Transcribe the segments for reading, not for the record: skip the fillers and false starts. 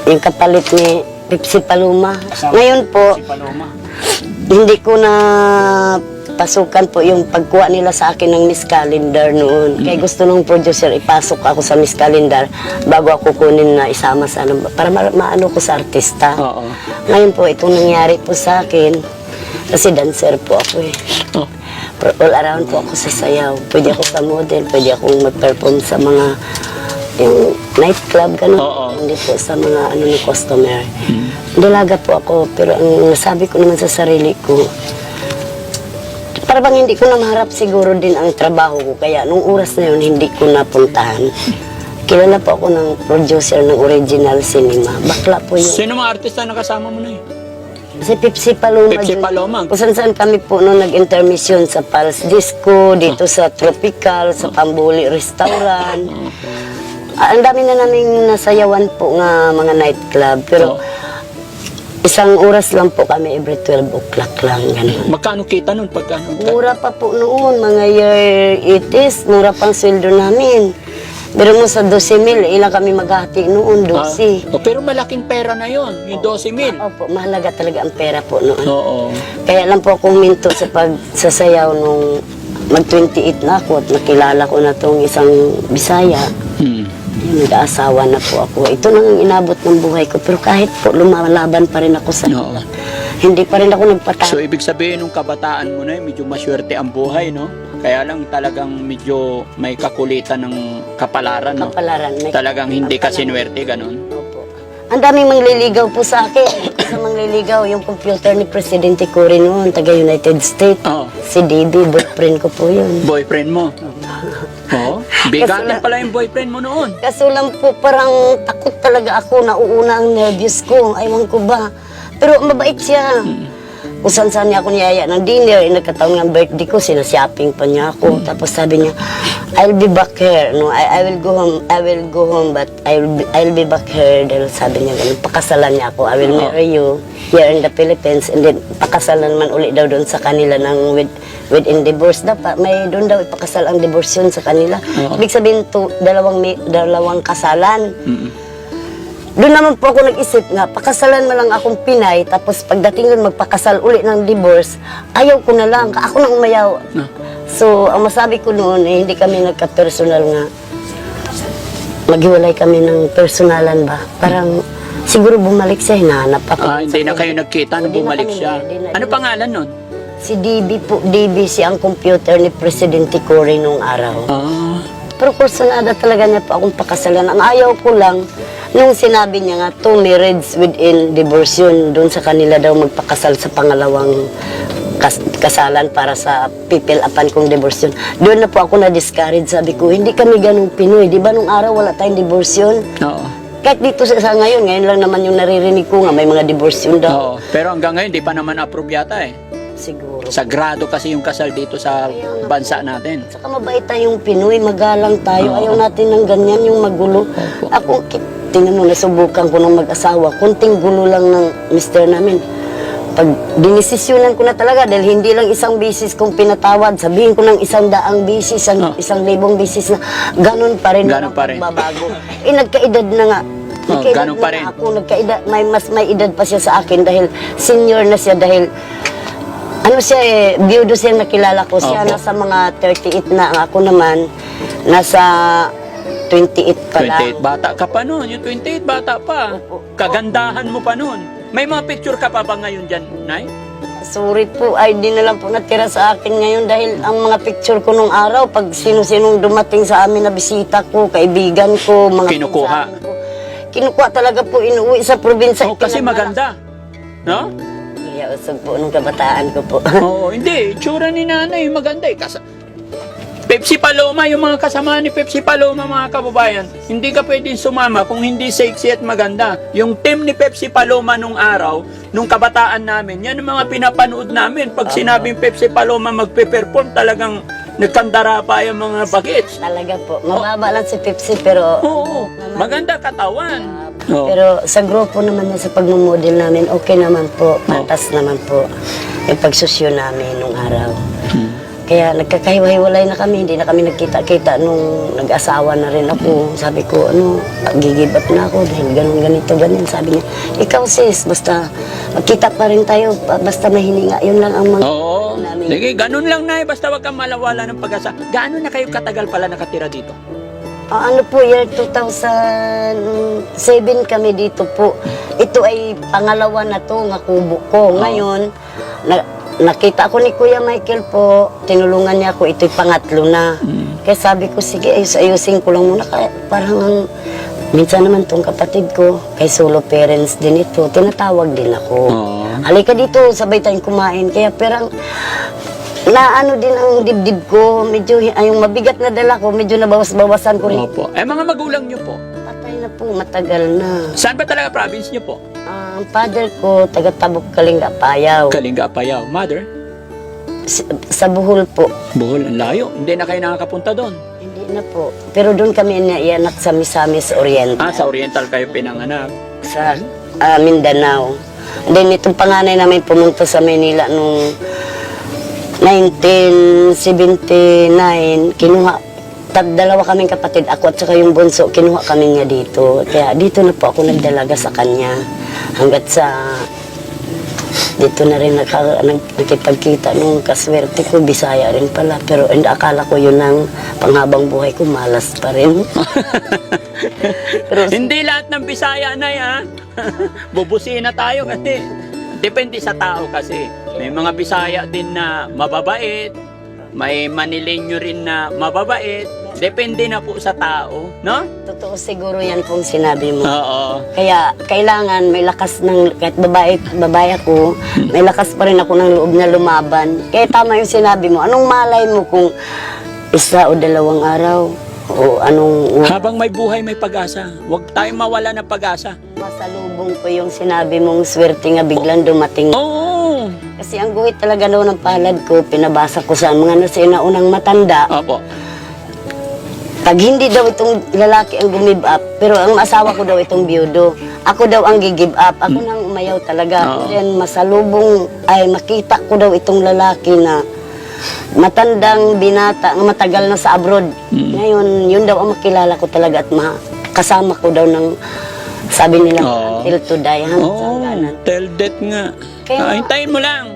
yung kapalit ni Pepsi Paloma. Ngayon po, Si Paloma. hindi ko na pasukan po yung pagkuha nila sa akin ng Miss Calendar noon. Kaya gusto nung producer ipasok ako sa Miss Calendar bago ako kunin na isama sa ano, para maano ko sa artista. Oo. Ngayon po, itong nangyari po sa akin, kasi dancer po ako eh. Oh. All around po ako sa sayaw. Pwede ako sa model, pwede akong mag-perform sa mga yung nightclub, gano'n. Oo. Hindi po sa mga ano ni customer. Dalaga po ako, pero ang nasabi ko naman sa sarili ko, para bang hindi ko na maharap siguro din ang trabaho ko. Kaya nung oras na yun, hindi ko napuntahan. Kilala po ako ng producer ng original cinema. Bakla po yun. Sino mga artista na kasama mo na eh? Si Pepsi Paloma. Pepsi Paloma. Kung saan kami po noon nag-intermission sa Pulse Disco, dito sa Tropical, sa Pambuli Restaurant. Ang dami na naming nasayawan po nga mga nightclub. Pero isang oras lang po kami, every 12 o'clock lang. Ganun. Magkano kita nun? Pagkano? Mura pa po noon, mga year 80s, mura pang sweldo namin. Pero mo sa 12,000, ilang kami maghati noon, 12. Pero malaking pera na yon, yung 12,000. Opo, mahalaga talaga ang pera po noon. Oo. Kaya lang po akong minto sa pagsasayaw nung mag-28 na ako at nakilala ko na tong isang Bisaya. Nag-aasawa na po ako. Ito nang ang inabot ng buhay ko. Pero kahit po lumalaban pa rin ako sa Oo. hindi pa rin ako nagpatalo. So, ibig sabihin, nung kabataan mo na medyo maswerte ang buhay, no? Kaya lang talagang medyo may kakulitan ng kapalaran, no? Kapalaran. Talagang hindi ka sinwerte, ganun. Opo. Ang daming mangliligaw po sa akin. Isa mangliligaw, yung computer ni Presidente Cory noon, taga United States. Oo. Si DB, boyfriend ko po yun. Boyfriend mo? Oo. Bigatin pala yung boyfriend mo noon. Kaso lang po, parang takot talaga ako, nauuna ang nervous ko. Aywan ko ba. Pero mabait siya. Kung saan niya ako niyaya ng dinner, nagkataon ng birthday ko, sinashopping pa niya ako. Tapos sabi niya, I'll be back here. No, I will go home, but I'll be back here. Dahil sabi niya ganun, pakasalan niya ako. I will marry you here in the Philippines. And then, pakasalan man ulit daw doon sa kanila ng within divorce. Dapat may doon daw ipakasal ang divorce yun sa kanila. Ibig sabihin to, dalawang kasalan. Doon naman po ako nag-isip nga, pakasalan mo lang akong Pinay, tapos pagdating doon magpakasal uli ng divorce, ayaw ko na lang, ako nang umayaw. So, ang masabi ko noon, hindi kami nagka-personal nga. Maghiwalay kami ng personalan ba? Parang, siguro bumalik siya, hinahanap ako. Hindi na kayo nagkita nung Hindi na bumalik kami, siya. hindi na. Ano pangalan nun? Si DB po, DB siya ang computer ni Presidente Cory nung araw. Pero personada talaga niya po akong pakasalan. Ang ayaw ko lang, nung sinabi niya nga, 2 marriage within divorce yun, doon sa kanila daw magpakasal sa pangalawang kasalan para sa pipil-apan kong divorce yun. Doon na po ako na-discourage. Sabi ko, hindi kami ganung Pinoy. Di ba nung araw wala tayong divorce yun? Oo. Kahit dito sa ngayon lang naman yung naririnig ko nga, may mga divorce yun daw. Oo. Pero hanggang ngayon, di pa naman approve yata eh. Siguro. Sagrado kasi yung kasal dito sa bansa natin. Saka mabait tayong Pinoy, magalang tayo. Ayaw natin ng ganyan, yung magulo. Ako, tingnan mo, nasubukan ko ng mag-asawa. Kunting gulo lang ng mister namin. Pag dinesisyonan ko na talaga, dahil hindi lang isang bisis kong pinatawad, sabihin ko ng 100 bisis, 1,000 bisis na, ganun pa rin Ganun ang pa rin. pagbabago. Nagkaedad na nga. Nagkaedad ganun na pa rin. Ako, nagkaedad, may edad pa siya sa akin dahil senior na siya, dahil ano siya biyudo siya nakilala ko. Siya nasa mga 38 na, ako naman nasa 28 pa lang. 28, bata ka pa noon. Yung 28, bata pa. Kagandahan mo pa noon. May mga picture ka pa ba ngayon dyan, Nay? Sorry po, ID na lang po natira sa akin ngayon dahil ang mga picture ko nung araw, pag sino-sinong dumating sa amin na bisita ko, kaibigan ko, mga Kinukuha. pinsan ko, kinukuha talaga po, inuwi sa probinsya. Kasi maganda. No? Kaya usog po nung kabataan ko po. Oo, hindi. Itsura ni nanay, maganda eh. Pepsi Paloma, yung mga kasama ni Pepsi Paloma, mga kababayan, hindi ka pwedeng sumama kung hindi sexy at maganda. Yung team ni Pepsi Paloma nung araw, nung kabataan namin, yan ang mga pinapanood namin. Pag sinabing Pepsi Paloma magpe-perform, talagang nagkandara pa yung mga bagets. Talaga po. Mababa lang si Pepsi pero... Oo, maganda katawan. Oo. Pero sa grupo naman niya sa pagmumodel namin, okay naman po. Patas naman po yung pagsusyo namin nung araw. Kaya nagkakahiwa-hiwalay na kami, hindi na kami nagkita-kita nung nag-asawa na rin ako. Sabi ko, gigib up na ako dahil ganun, ganito, ganyan. Sabi niya, ikaw sis, basta magkita pa rin tayo, basta may hininga. Yun lang ang mga Oo. namin. Sige, ganun lang na basta wag kang malawala ng pag-asa. Gaano na kayo katagal pala nakatira dito? Ano po, year 2007 kami dito po. Ito ay pangalawa na to, nga kubo ko. Ngayon, nakita ko ni Kuya Michael po, tinulungan niya ako, ito'y pangatlo na. Kaya sabi ko, sige, ayusin ko lang muna. Kaya parang minsan naman tong kapatid ko, kay solo parents din ito, tinatawag din ako. Halika dito, sabay tayong kumain. Kaya parang, naano din ang dibdib ko, medyo, yung mabigat na dala ko, medyo nabawas-bawasan ko rin. Opo. Mga magulang niyo po? Patay na po, matagal na. Saan ba talaga province niyo po? Ang father ko, taga Tabuk, Kalinga, Payaw. Kalinga, Apayao. Mother? Sa Bohol po. Bohol, ang layo. Hindi na kayo nakakapunta doon. Hindi na po. Pero doon kami naianak sa Misamis Oriental. Sa Oriental kayo pinanganak. Sa Mindanao. And then itong panganay namin pumunta sa Manila nung 1979. Dalawa kaming kapatid, ako at saka yung bunso, kinuha kami niya dito. Kaya dito na po ako nagdalaga sa kanya. Hanggat sa dito na rin nakipagkita nung kaswerte ko, Bisaya rin pala. Pero akala ko yun ang panghabang buhay ko, malas pa rin. Pero, Hindi lahat ng Bisaya na yan. Bubusin na tayo kasi. Depende sa tao kasi. May mga Bisaya din na mababait. May Manileño rin na mababait. Depende na po sa tao, no? totoo siguro yan kung sinabi mo. Oo. Kaya kailangan may lakas ng, kahit babae ako, may lakas pa rin ako ng loob na lumaban. Kaya tama yung sinabi mo. Anong malay mo kung isa o dalawang araw? O anong... Habang may buhay, may pag-asa. Huwag tayong mawala ng pag-asa. Masalubong ko yung sinabi mong swerte nga biglang dumating. Oo. Kasi ang guhit talaga daw ng palad ko, pinabasa ko sa mga nasinaunang matanda. Opo. Pag hindi daw itong lalaki ang gumib up, pero ang asawa ko daw itong biyudo, ako daw ang gigib up, ako nang umayaw talaga. Oo. Then masalubong, ay makita ko daw itong lalaki na matandang binata, nga matagal na sa abroad. Ngayon, yun daw ang makilala ko talaga at kasama ko daw ng, sabi nila, Oo. until to die, Oo. Tell death nga. Kaya- Hintayin mo lang.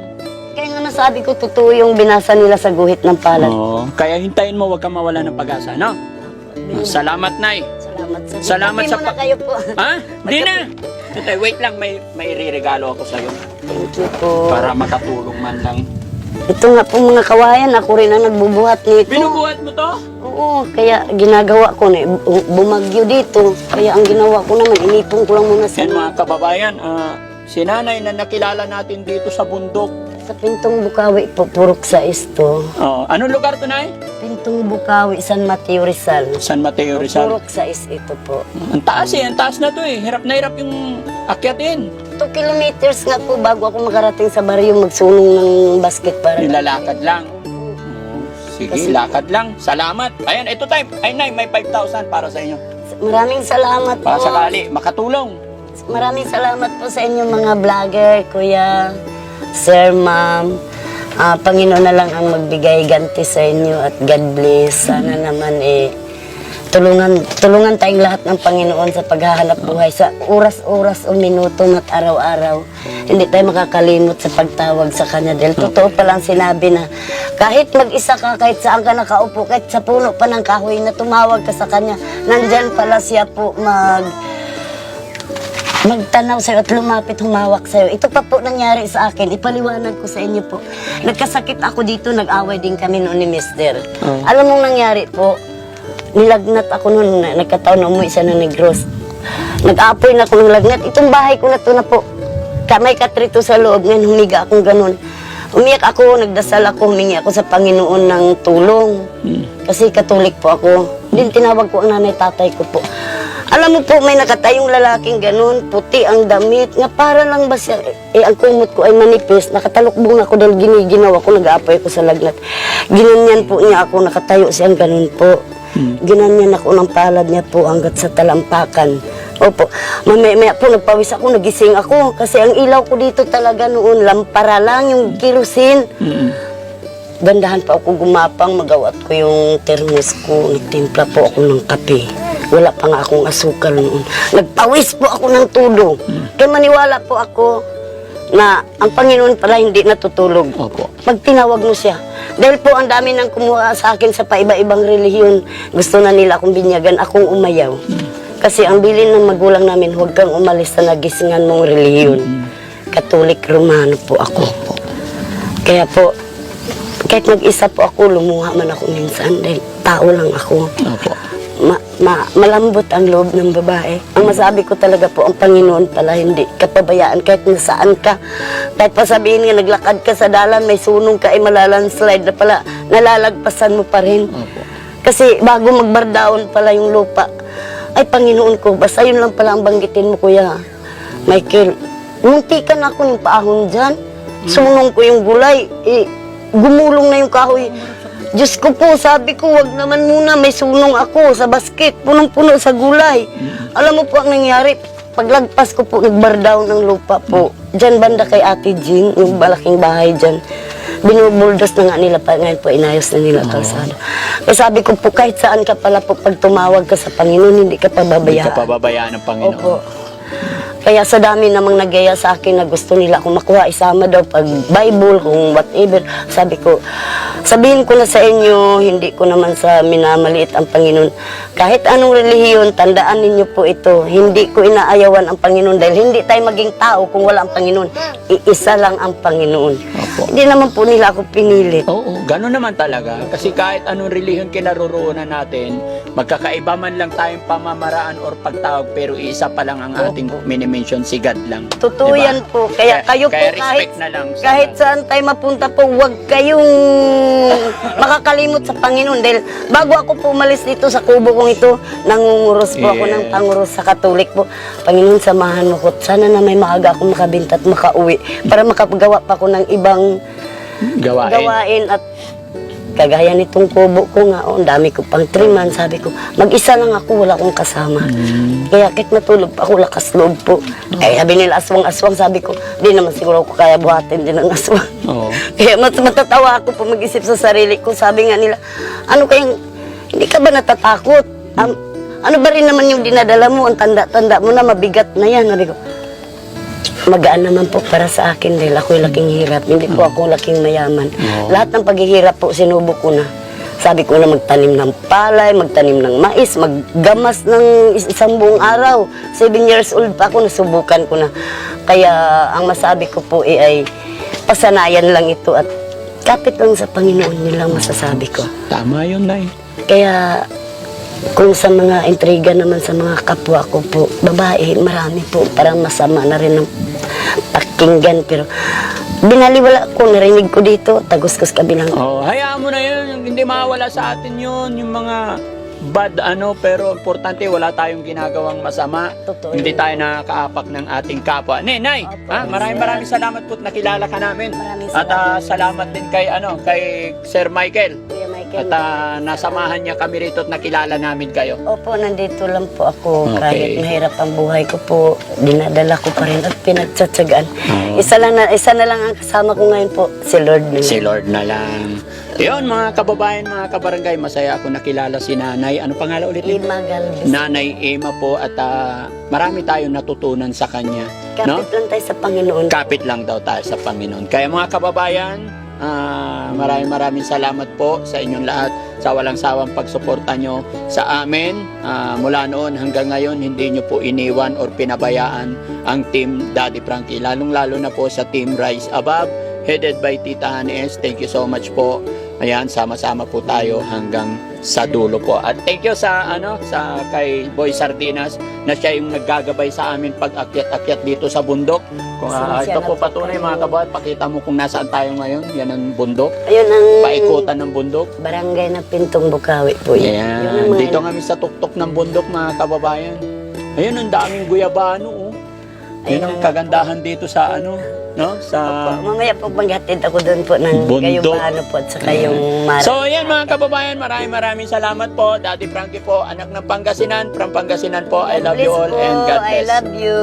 Kaya nga nasabi ko, totoo yung binasa nila sa guhit ng palad. Oo. Kaya hintayin mo, huwag kang mawala ng pag-asa, no? Salamat, Nay. Salamat sa Salamat sa muna kayo po. Ha? Hindi na. Ito, wait lang, may iririgalo ako sa'yo. Thank you po. Para makatulong man lang. Ito nga po mga kawayan, ako rin ang nagbubuhat nito. Binubuhat mo to? Oo, kaya ginagawa ko na, bumagyo dito. Kaya ang ginawa ko naman, inipon ko lang muna sa, Yan mga kababayan, si Nanay na nakilala natin dito sa bundok. sa Pintong Bukawi po, Purok sa Isto. Anong lugar to, Nay? Pintong Bukawi, San Mateo Rizal. San Mateo Rizal. Purok sa ito po. Ang taas ang taas na to eh. Hirap na hirap yung akyatin. 2 kilometers nga po bago ako makarating sa baryo magsulong ng basket para. Nilalakad lang. Sige, lakad lang. Salamat. Ayan, ito time. Ay, Nay, may 5,000 para sa inyo. Maraming salamat po. Para sakali, makatulong. Maraming salamat po sa inyo mga vlogger, kuya, sir, ma'am. Panginoon na lang ang magbigay ganti sa inyo at God bless. Sana naman tulungan tayong lahat ng Panginoon sa paghahanap buhay sa oras-oras o minuto at araw-araw. Hindi tayo makakalimot sa pagtawag sa Kanya. Dahil totoo palang sinabi na kahit mag-isa ka, kahit saan ka nakaupo, kahit sa puno pa ng kahoy na tumawag ka sa Kanya, nandyan pala siya po magtanaw sa'yo at lumapit, humawak sa'yo. Ito pa po nangyari sa akin. Ipaliwanag ko sa inyo po. Nagkasakit ako dito, nag-away din kami noon ni Mister. Alam mong nangyari po, nilagnat ako noon, nagkataon na umuwi siya ng Negros. Nag-apoy na ako ng lagnat. Itong bahay ko na to na po. May katrito sa loob, ngayon humiga akong ganun. Umiyak ako, nagdasal ako, humingi ako sa Panginoon ng tulong. Kasi Katolik po ako. Din tinawag ko ang nanay tatay ko po. Alam mo po, may nakatayong lalaking ganun, puti ang damit, nga para lang ba siya, ang kumot ko ay manipis, nakatalukbong ako dahil giniginaw ako, nag-aapoy ako sa lagnat. Ginanyan po niya ako, nakatayo siyang ganun po. Ginanyan ako ng palad niya po hanggat sa talampakan. Opo, mamaya po nagpawis ako, nagising ako, kasi ang ilaw ko dito talaga noon, lampara lang, yung kirosin. gandahan pa ako gumapang, magawat ko yung termos ko, nagtimpla po ako ng kape. Wala pa nga akong asukal noon. Nagpawis po ako ng tulo. Kaya maniwala po ako na ang Panginoon pala hindi natutulog. Opo. Pag tinawag mo siya. Dahil po ang dami nang kumuha sa akin sa paiba-ibang relihiyon. Gusto na nila akong binyagan, akong umayaw. Kasi ang bilin ng magulang namin, huwag kang umalis sa nagisingan mong relihiyon. Katolik Romano po ako. Kaya po, kahit mag-isa po ako, lumuha man ako minsan dahil tao lang ako. Opo. Malambot ang loob ng babae. Ang masabi ko talaga po, ang Panginoon pala hindi kapabayaan kahit nasaan ka. Kahit pa sabihin nga, naglakad ka sa dalan, may sunong ka, ay malalandslide na pala, nalalagpasan mo pa rin. Opo. Kasi bago magbardaon pala yung lupa, ay Panginoon ko, basta yun lang pala ang banggitin mo, Kuya Michael. Muntikan ako yung paahon dyan. Sunong ko yung gulay. Gumulong na yung kahoy. Diyos ko po, sabi ko, wag naman muna, may sunong ako sa basket, punong-puno sa gulay. Alam mo po ang nangyari, paglagpas ko po, nagbardaw ng lupa po. Diyan banda kay Ate Jean, yung malaking bahay dyan. Binubuldos na nga nila pa, ngayon po inayos na nila kalsada. Kaya sabi ko po, kahit saan ka pala po, pag tumawag ka sa Panginoon, hindi ka pababayaan. Hindi ka pababayaan ng Panginoon. Opo. Kaya sa dami namang nagaya sa akin na gusto nila akong makuha, isama daw pag Bible, kung whatever. Sabi ko, sabihin ko na sa inyo, hindi ko naman sa minamaliit ang Panginoon. Kahit anong relihiyon, tandaan ninyo po ito, hindi ko inaayawan ang Panginoon dahil hindi tayo maging tao kung wala ang Panginoon. Iisa lang ang Panginoon. Opo. Hindi naman po nila ako pinilit. Oo, gano'n naman talaga. Kasi kahit anong relihiyon kinaroroonan natin, magkakaiba man lang tayong pamamaraan or pagtawag, pero isa pa lang ang ating minimension, si God lang. Totoo Diba? yan po. Kaya kayo po kaya kahit, respect na lang sa kahit saan tayo mapunta po, huwag kayong makakalimot sa Panginoon. Dahil bago ako po umalis dito sa kubo kong ito, nangunguros po ako ng panguros sa Katolik po. Panginoon, samahan mo ko. Sana na may maaga ako makabinta at makauwi para makagawa pa ako ng ibang gawain at kagaya nitong kubo ko nga, ang dami ko pang 3 months, sabi ko, mag-isa lang ako, wala akong kasama. Kaya kahit matulog pa ako, lakas loob po. Kaya sabi nila, aswang-aswang, sabi ko, di naman siguro ako kaya buhatin din ng aswang. Oo. Kaya matatawa ako po mag-isip sa sarili ko, sabi nga nila, ano kayang, hindi ka ba natatakot? Ano ba rin naman yung dinadala mo, ang tanda-tanda mo na, mabigat na yan. Sabi ko, magaan naman po para sa akin dahil ako'y laking hirap. Hindi po ako laking mayaman. Lahat ng paghihirap po, sinubok ko na. Sabi ko na magtanim ng palay, magtanim ng mais, maggamas ng isang buong araw. 7 years old pa ako, nasubukan ko na. Kaya ang masabi ko po ay pasanayan lang ito at kapit lang sa Panginoon, yun lang masasabi ko. Tama yun, Nay. Kaya kung sa mga intriga naman sa mga kapwa ko po, babae, marami po, parang masama na rin ang pakinggan. Pero binaliwala ko, narinig ko dito, tagos-gos kabilang. Oh, hayaan mo na yun. Hindi mawala sa atin yun. Yung mga bad pero importante wala tayong ginagawang masama. Totoo. Hindi tayo nakakaapak ng ating kapwa. Nay, maraming salamat po at nakilala ka namin. Maraming At salamat din kay Sir Michael. Kuya Michael. At nasamahan niya kami rito at nakilala namin kayo. Opo, nandito lang po ako. Okay. Kahit mahirap ang buhay ko po, dinadala ko pa rin at pinagtsatsagaan. Oo. Isa na lang ang kasama ko ngayon po, si Lord na. Si Lord na lang. Yun, mga kababayan, mga kabarangay, masaya ako nakilala si Nanay. Ano pangalan ulit? Ima Galvez. Nanay Emma po at marami tayong natutunan sa kanya. Kapit lang tayo sa Panginoon. Kapit lang daw tayo sa Panginoon. Kaya mga kababayan, maraming salamat po sa inyong lahat sa walang sawang pagsuporta nyo sa amin. Mula noon hanggang ngayon, hindi nyo po iniwan or pinabayaan ang Team Daddy Frankie. Lalong-lalo na po sa Team Rise Above, headed by Tita Hanes. Thank you so much po. Ayan, sama-sama po tayo hanggang sa dulo po. At thank you sa kay Boy Sardinas na siya yung naggagabay sa amin pag akyat-akyat dito sa bundok. Kung ito po patunay mga kababayan, pakita mo kung nasaan tayo ngayon. Yan ang bundok. Ayun ang Paikutan ng bundok. barangay na Pintong Bukawi po. Yun ang Ayan. mga- Dito kami sa tuktok ng bundok mga kababayan. Ayun, ang daming guyabano. Oh. Yan ang kagandahan dito sa sa Mamaya po maghatid ako doon po ng Bundok. Gayubano po at saka yung Mara. So, ayan mga kababayan, maraming salamat po. Daddy Frankie po, anak ng Pangasinan, from Pangasinan po. I love you all and God I bless. love you.